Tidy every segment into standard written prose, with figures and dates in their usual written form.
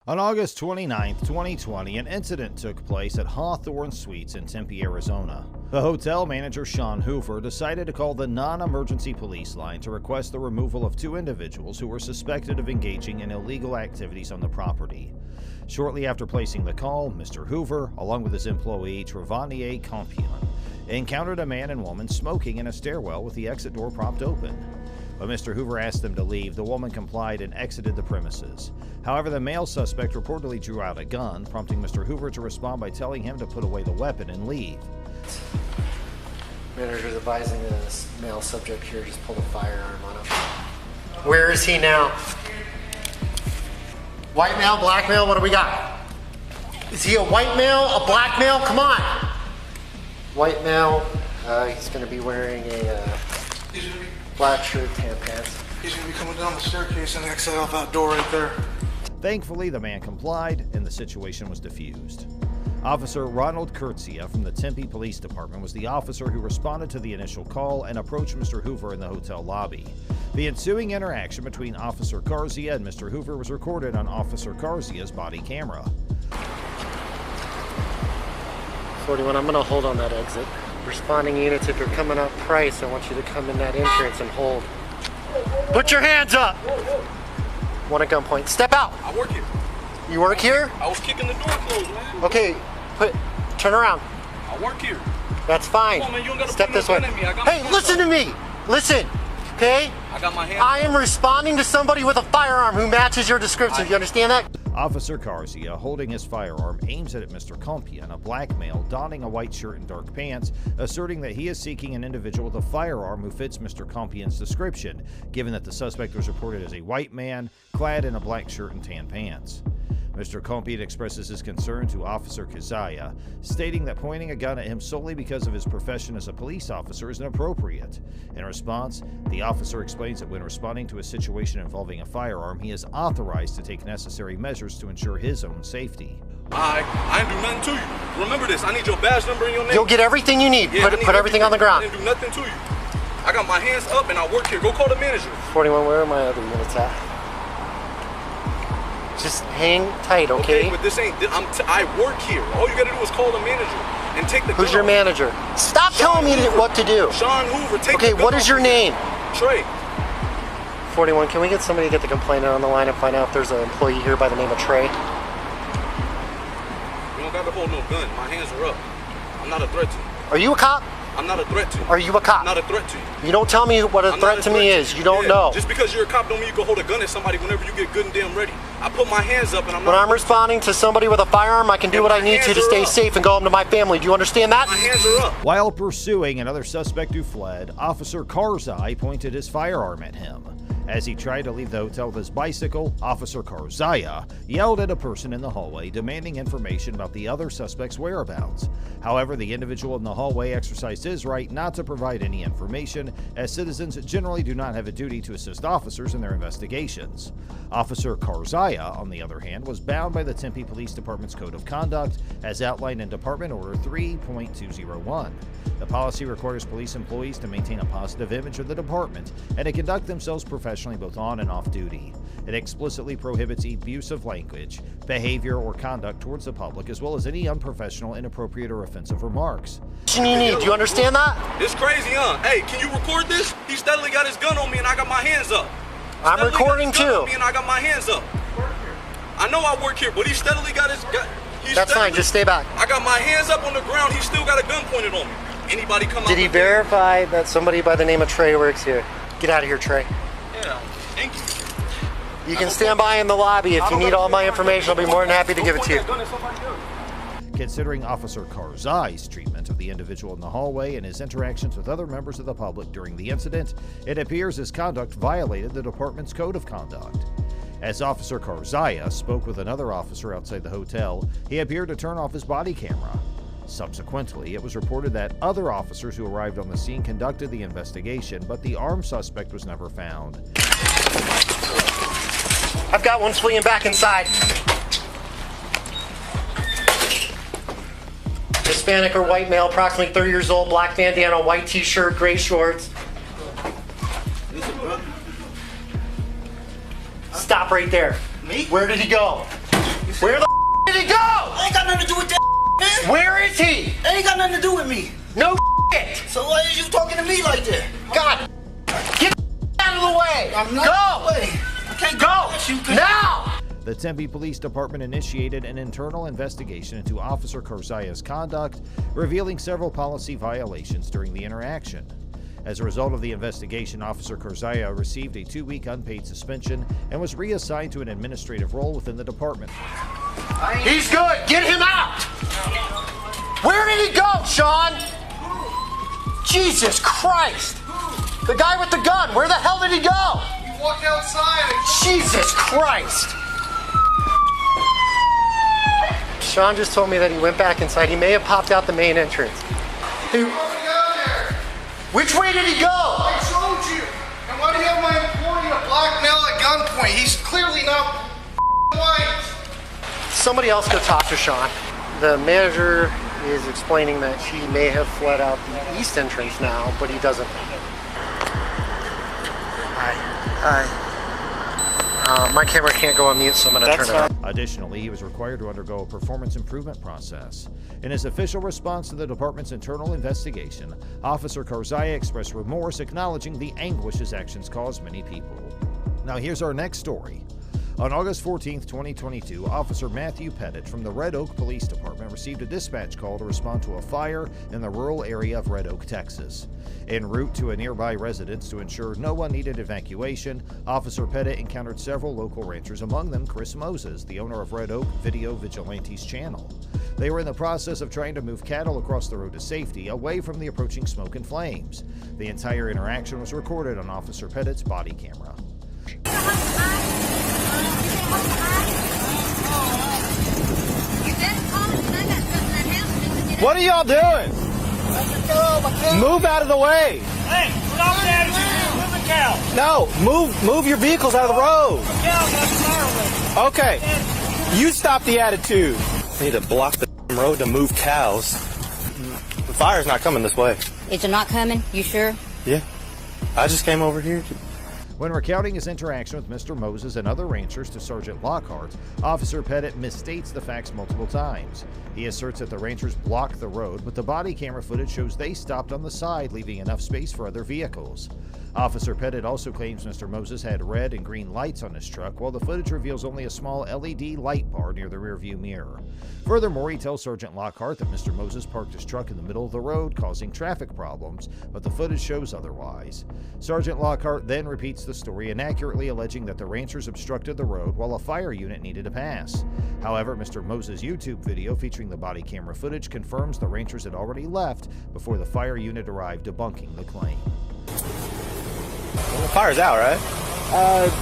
On August 29, 2020, an incident took place at Hawthorne Suites in Tempe, Arizona. The hotel manager, Sean Hoover, decided to call the non-emergency police line to request the removal of two individuals who were suspected of engaging in illegal activities on the property. Shortly after placing the call, Mr. Hoover, along with his employee, Travanier Compion, encountered a man and woman smoking in a stairwell with the exit door propped open. When Mr. Hoover asked them to leave, the woman complied and exited the premises. However, the male suspect reportedly drew out a gun, prompting Mr. Hoover to respond by telling him to put away the weapon and leave. Manager's advising that this male subject here just pulled a firearm on him. Where is he now? White male, black male, what do we got? Is he a white male, a black male? Come on! White male, he's going to be wearing a black shirt, tan pants. He's going to be coming down the staircase and exit out that door right there. Thankfully, the man complied and the situation was diffused. Officer Ronald Garcia from the Tempe Police Department was the officer who responded to the initial call and approached Mr. Hoover in the hotel lobby. The ensuing interaction between Officer Garcia and Mr. Hoover was recorded on Officer Garcia's body camera. 41, I'm going to hold on that exit. Responding units, if you're coming up Price, I want you to come in that entrance and hold. Put your hands up! One at gunpoint. Step out! I work here. You work here? I was kicking the door closed, man. Okay, turn around. I work here. That's fine. Come on, man, you don't gotta Step put no this way. gun in me. I got Hey, my listen to hands me. Listen, okay? I got my hands I am responding to somebody with a firearm who matches your description. Do you understand that? Officer Garcia, holding his firearm, aims it at Mr. Compion, a black male donning a white shirt and dark pants, asserting that he is seeking an individual with a firearm who fits Mr. Compion's description, given that the suspect was reported as a white man, clad in a black shirt and tan pants. Mr. Compion expresses his concern to Officer Garcia, stating that pointing a gun at him solely because of his profession as a police officer is inappropriate. In response, the officer explains that when responding to a situation involving a firearm, he is authorized to take necessary measures to ensure his own safety. I ain't do nothing to you. Remember this, I need your badge number and your name. You'll get everything you need. Yeah, put everything on the ground. I didn't do nothing to you. I got my hands up and I work here. Go call the manager. 41, where are my other units at? Just hang tight, okay? But this ain't, I work here. All you gotta do is call the manager and take the gun. Who's your manager? Stop telling me what to do. Sean Hoover, take the gun. Okay, what is your name? Trey. 41, can we get somebody to get the complainant on the line and find out if there's an employee here by the name of Trey? You don't got to hold no gun. My hands are up. I'm not a threat to you. Are you a cop? I'm not a threat to you. Are you a cop? I'm not a threat to you. You don't tell me what a threat to me is. You don't know. Just because you're a cop don't mean you can hold a gun at somebody whenever you get good and damn ready. I put my hands up and I'm not. When I'm responding to somebody with a firearm, I can do what I need to stay safe and go home to my family. Do you understand that? My hands are up. While pursuing another suspect who fled, Officer Garcia pointed his firearm at him. As he tried to leave the hotel with his bicycle, Officer Garcia yelled at a person in the hallway, demanding information about the other suspect's whereabouts. However, the individual in the hallway exercised his right not to provide any information, as citizens generally do not have a duty to assist officers in their investigations. Officer Garcia, on the other hand, was bound by the Tempe Police Department's Code of Conduct, as outlined in Department Order 3.201. The policy requires police employees to maintain a positive image of the department and to conduct themselves professionally both on and off duty. It explicitly prohibits abusive language, behavior, or conduct towards the public, as well as any unprofessional, inappropriate, or offensive remarks. You need. Do you understand that? It's crazy, huh? Hey, can you record this? He steadily got his gun on me and I got my hands up. I'm recording too. Me and I got my hands up. I know I work here, but he steadily got his gun. That's fine. Just stay back. I got my hands up on the ground. He still got a gun pointed on me. Anybody come out? Did he verify that somebody by the name of Trey works here? Get out of here, Trey. Yeah, thank you. You can stand by in the lobby if you need all my information. I'll be more than happy to give it to you. Considering Officer Garzia's treatment of the individual in the hallway and his interactions with other members of the public during the incident, it appears his conduct violated the department's code of conduct. As Officer Garcia spoke with another officer outside the hotel, he appeared to turn off his body camera. Subsequently, it was reported that other officers who arrived on the scene conducted the investigation, but the armed suspect was never found. I've got one fleeing back inside. Hispanic or white male, approximately 30 years old, black bandana, white t-shirt, gray shorts. Stop right there. Me? Where did he go? Where the did he go? I ain't got nothing to do with that, man. Where is he? That ain't got nothing to do with me. No shit. So why is you talking to me like that? God, get out of the way. I'm not Go. in the way. I can't Go at you 'cause- now. The Tempe Police Department initiated an internal investigation into Officer Garcia's conduct, revealing several policy violations during the interaction. As a result of the investigation, Officer Garcia received a 2-week unpaid suspension and was reassigned to an administrative role within the department. He's good. Get him out. Where did he go, Sean? Jesus Christ. The guy with the gun. Where the hell did he go? He walked outside. Jesus Christ. Sean just told me that he went back inside. He may have popped out the main entrance. Which way did he go? I told you. And why do you have my employee a black male at gunpoint? He's clearly not white. Somebody else go talk to Sean. The manager is explaining that she may have fled out the east entrance now, but he doesn't. Hi. My camera can't go on mute, so I'm going to turn it off. Additionally, he was required to undergo a performance improvement process. In his official response to the department's internal investigation, Officer Garcia expressed remorse, acknowledging the anguish his actions caused many people. Now here's our next story. On August 14, 2022, Officer Matthew Pettit from the Red Oak Police Department received a dispatch call to respond to a fire in the rural area of Red Oak, Texas. En route to a nearby residence to ensure no one needed evacuation, Officer Pettit encountered several local ranchers, among them Chris Moses, the owner of Red Oak Video Vigilantes channel. They were in the process of trying to move cattle across the road to safety, away from the approaching smoke and flames. The entire interaction was recorded on Officer Pettit's body camera. What are y'all doing? Move out of the way. Hey, put off the attitude. Move the cow. No, move your vehicles out of the road. The cow got the fire with Okay, you stop the attitude. Need to block the road to move cows. The fire's not coming this way. Is it not coming? You sure? Yeah, I just came over here. When recounting his interaction with Mr. Moses and other ranchers to Sergeant Lockhart, Officer Pettit misstates the facts multiple times. He asserts that the ranchers blocked the road, but the body camera footage shows they stopped on the side, leaving enough space for other vehicles. Officer Pettit also claims Mr. Moses had red and green lights on his truck, while the footage reveals only a small LED light bar near the rearview mirror. Furthermore, he tells Sergeant Lockhart that Mr. Moses parked his truck in the middle of the road, causing traffic problems, but the footage shows otherwise. Sergeant Lockhart then repeats the story, inaccurately alleging that the ranchers obstructed the road while a fire unit needed to pass. However, Mr. Moses' YouTube video featuring the body camera footage confirms the ranchers had already left before the fire unit arrived, debunking the claim. Well, the fire's out, right?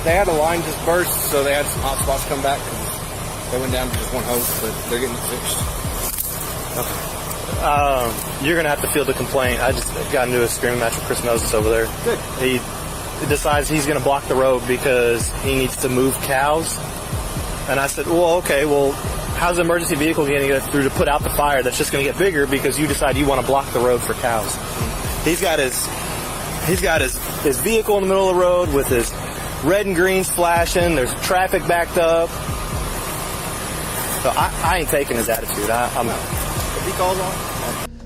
They had a line just burst, so they had some hot spots come back. They went down to just one hose, but they're getting it fixed. Okay. You're gonna have to field a complaint. I just got into a screaming match with Chris Moses over there. Good. He decides he's gonna block the road because he needs to move cows. And I said, well, okay, well, how's the emergency vehicle getting it through to put out the fire that's just gonna get bigger because you decide you want to block the road for cows? He's got his vehicle in the middle of the road with his red and greens flashing. There's traffic backed up. So I ain't taking his attitude. I'm out. If he calls on.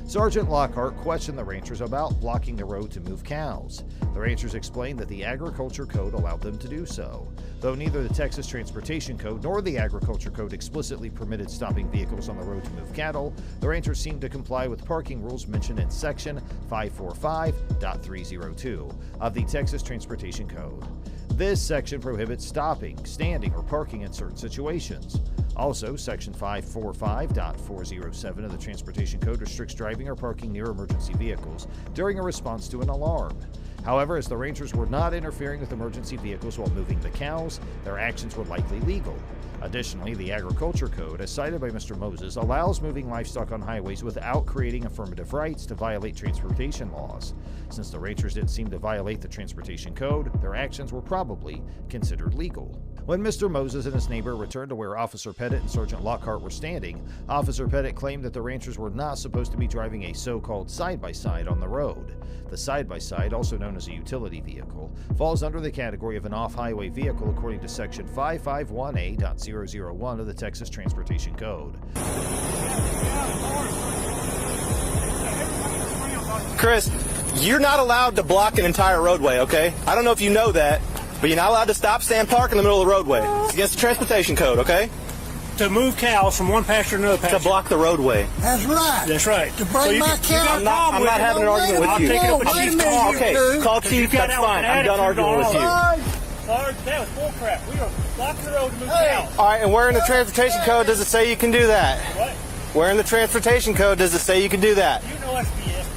Sergeant Lockhart questioned the ranchers about blocking the road to move cows. The ranchers explained that the Agriculture Code allowed them to do so. Though neither the Texas Transportation Code nor the Agriculture Code explicitly permitted stopping vehicles on the road to move cattle, the ranchers seemed to comply with parking rules mentioned in Section 545.302 of the Texas Transportation Code. This section prohibits stopping, standing, or parking in certain situations. Also, Section 545.407 of the Transportation Code restricts driving or parking near emergency vehicles during a response to an alarm. However, as the rangers were not interfering with emergency vehicles while moving the cows, their actions were likely legal. Additionally, the Agriculture Code, as cited by Mr. Moses, allows moving livestock on highways without creating affirmative rights to violate transportation laws. Since the rangers didn't seem to violate the Transportation Code, their actions were probably considered legal. When Mr. Moses and his neighbor returned to where Officer Pettit and Sergeant Lockhart were standing, Officer Pettit claimed that the ranchers were not supposed to be driving a so-called side-by-side on the road. The side-by-side, also known as a utility vehicle, falls under the category of an off-highway vehicle according to Section 551A.001 of the Texas Transportation Code. Chris, you're not allowed to block an entire roadway, okay? I don't know if you know that, but you're not allowed to stop, stand, park in the middle of the roadway. It's against the transportation code, okay? To move cows from one pasture to another pasture. To block the roadway. That's right. That's right. To bring my cow. I'm not having an argument with you. I'll take it up with Chief tomorrow. Okay, call Chief, that's fine. I'm done arguing with you. Sarge, that was bull crap. We are blocking the road to move cows. All right, and where in the transportation code does it say you can do that? What? Where in the transportation code does it say you can do that? You know that's BS.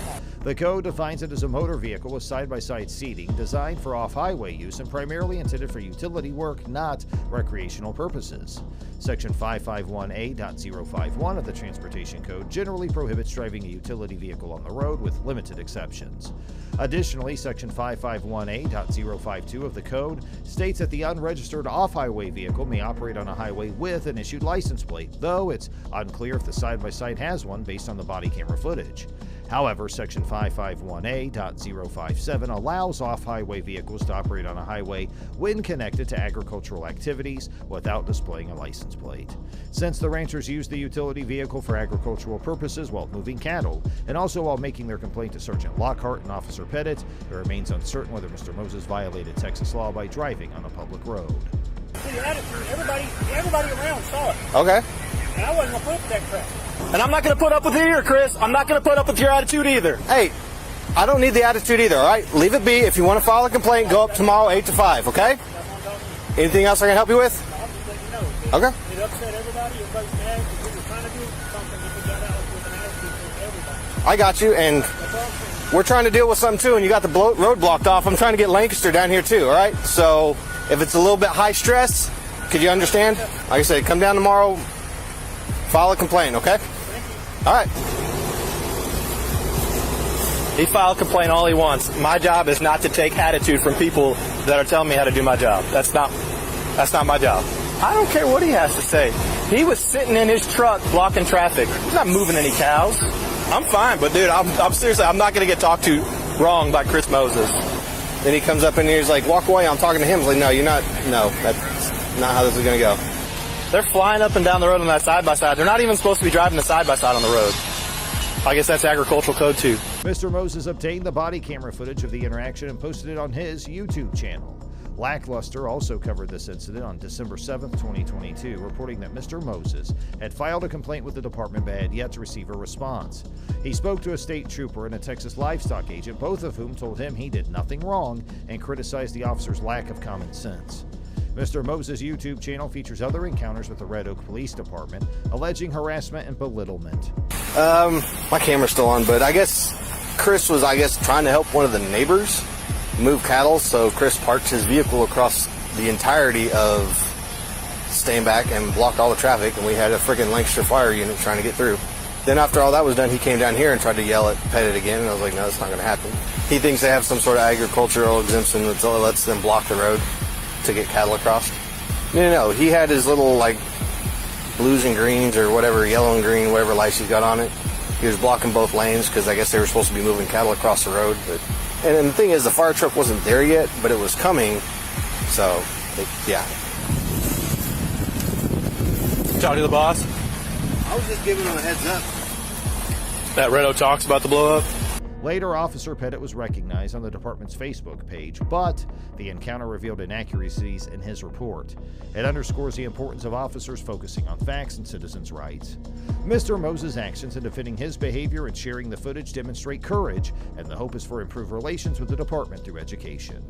The code defines it as a motor vehicle with side-by-side seating designed for off-highway use and primarily intended for utility work, not recreational purposes. Section 551A.051 of the Transportation Code generally prohibits driving a utility vehicle on the road with limited exceptions. Additionally, Section 551A.052 of the Code states that the unregistered off-highway vehicle may operate on a highway with an issued license plate, though it's unclear if the side-by-side has one based on the body camera footage. However, Section 551A.057 allows off-highway vehicles to operate on a highway when connected to agricultural activities without displaying a license plate. Since the ranchers used the utility vehicle for agricultural purposes while moving cattle, and also while making their complaint to Sergeant Lockhart and Officer Pettit, it remains uncertain whether Mr. Moses violated Texas law by driving on a public road. Everybody around saw it. Okay. And I wasn't going to put up with that crap. And I'm not going to put up with it either, Chris. I'm not going to put up with your attitude either. Hey, I don't need the attitude either, all right? Leave it be. If you want to file a complaint, go up tomorrow 8 to 5, okay? Anything else I can help you with? Okay. It upset everybody. Everybody's mad because we were trying to do something that we got out with an attitude for everybody. I got you, and we're trying to deal with something too, and you got the road blocked off. I'm trying to get Lancaster down here too, all right? So if it's a little bit high stress, could you understand? Like I said, come down tomorrow, file a complaint, okay? All right. He filed a complaint all he wants. My job is not to take attitude from people that are telling me how to do my job. That's not my job. I don't care what he has to say. He was sitting in his truck blocking traffic. He's not moving any cows. I'm fine, but dude, I'm seriously, I'm not going to get talked to wrong by Chris Moses. Then he comes up in here, he's like, walk away. I'm talking to him. He's like, no, you're not. No, that's not how this is going to go. They're flying up and down the road on that side-by-side. They're not even supposed to be driving the side-by-side on the road. I guess that's agricultural code too. Mr. Moses obtained the body camera footage of the interaction and posted it on his YouTube channel. Lackluster also covered this incident on December 7, 2022, reporting that Mr. Moses had filed a complaint with the department but had yet to receive a response. He spoke to a state trooper and a Texas livestock agent, both of whom told him he did nothing wrong and criticized the officer's lack of common sense. Mr. Moses' YouTube channel features other encounters with the Red Oak Police Department, alleging harassment and belittlement. My camera's still on, but I guess Chris was, trying to help one of the neighbors move cattle, so Chris parked his vehicle across the entirety of staying back and blocked all the traffic, and we had a freaking Lancaster fire unit trying to get through. Then after all that was done, he came down here and tried to yell at Pettit again, and I was like, no, that's not going to happen. He thinks they have some sort of agricultural exemption that lets them block the road to get cattle across. No, he had his little, blues and greens or whatever, yellow and green, whatever lights he's got on it. He was blocking both lanes because I guess they were supposed to be moving cattle across the road. And the thing is, the fire truck wasn't there yet, but it was coming, so, yeah. Talk to the boss? I was just giving him a heads up. That Red Oak talks about the blow up? Later, Officer Pettit was recognized on the department's Facebook page, but the encounter revealed inaccuracies in his report. It underscores the importance of officers focusing on facts and citizens' rights. Mr. Moses' actions in defending his behavior and sharing the footage demonstrate courage, and the hope is for improved relations with the department through education.